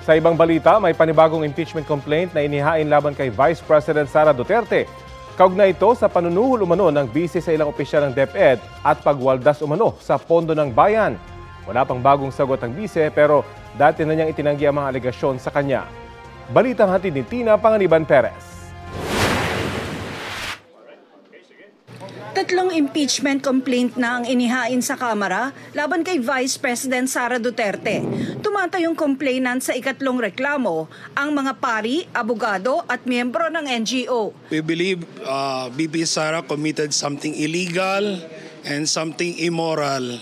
Sa ibang balita, may panibagong impeachment complaint na inihain laban kay Vice President Sara Duterte. Kaugnay ito sa panunuhol umano ng bise sa ilang opisyal ng DepEd at pagwaldas umano sa pondo ng bayan. Wala pang bagong sagot ang bise pero dati na niyang itinanggi ang mga alegasyon sa kanya. Balitang hatid ni Tina Panganiban Perez. Tatlong impeachment complaint na ang inihain sa Kamara laban kay Vice President Sara Duterte. Tumatayong complainant sa ikatlong reklamo ang mga pari, abogado at miyembro ng NGO. We believe BP Sara committed something illegal and something immoral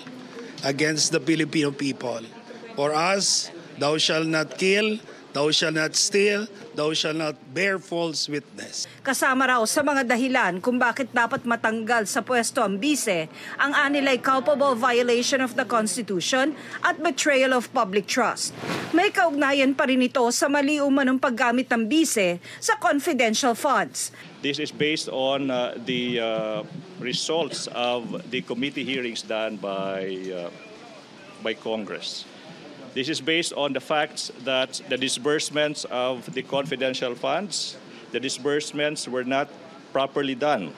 against the Filipino people. For us, thou shalt not kill, thou shalt not steal, thou shalt not bear false witness. Kasama raw sa mga dahilan kung bakit dapat matanggal sa pwesto ang bise, ang anilay culpable violation of the Constitution at betrayal of public trust. May kaugnayan pa rin ito sa mali umanong paggamit ng bise sa confidential funds. This is based on the results of the committee hearings done by Congress. This is based on the facts that the disbursements of the confidential funds, the disbursements were not properly done.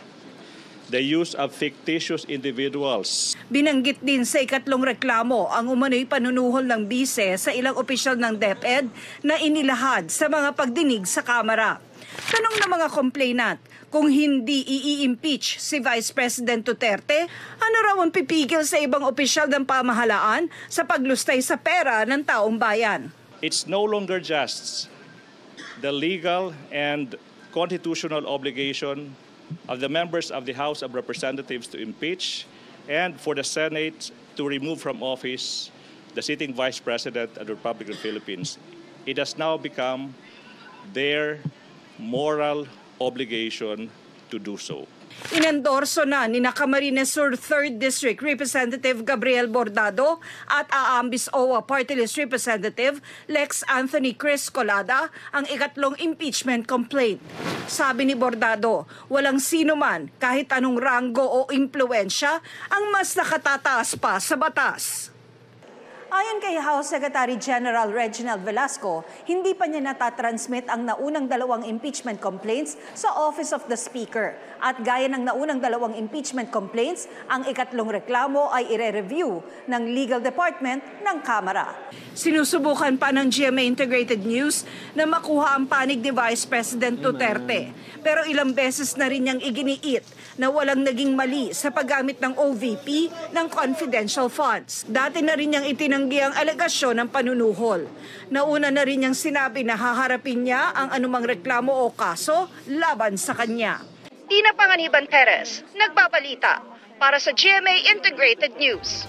The use of fictitious individuals. Binanggit din sa ikatlong reklamo ang umano'y panunuhol ng bise sa ilang opisyal ng DepEd na inilahad sa mga pagdinig sa Kamara. Tanong ng mga complainant, kung hindi i-impeach si Vice President Duterte, ano raw ang pipigil sa ibang opisyal ng pamahalaan sa paglustay sa pera ng taong bayan? It's no longer just the legal and constitutional obligation of the members of the House of Representatives to impeach and for the Senate to remove from office the sitting Vice President of the Republic of the Philippines. It has now become their moral obligation to do so. Inendorso na ni Camarines Sur 3rd District Representative Gabriel Bordado at Aambis OWA Party List Representative Lex Anthony Chris Colada ang ikatlong impeachment complaint. Sabi ni Bordado, walang sino man kahit anong ranggo o impluensya ang mas nakatataas pa sa batas. Ayon kay House Secretary General Reginald Velasco, hindi pa niya natatransmit ang naunang dalawang impeachment complaints sa Office of the Speaker. At gaya ng naunang dalawang impeachment complaints, ang ikatlong reklamo ay ire-review ng Legal Department ng Kamara. Sinusubukan pa ng GMA Integrated News na makuha ang panig ni Vice President Duterte. Pero ilang beses na rin niyang iginiit na walang naging mali sa paggamit ng OVP ng confidential funds. Dati na rin niyang itinanggi ang alegasyon ng panunuhol. Nauna na rin niyang sinabi na haharapin niya ang anumang reklamo o kaso laban sa kanya. Tina Panganiban Perez, nagbabalita para sa GMA Integrated News.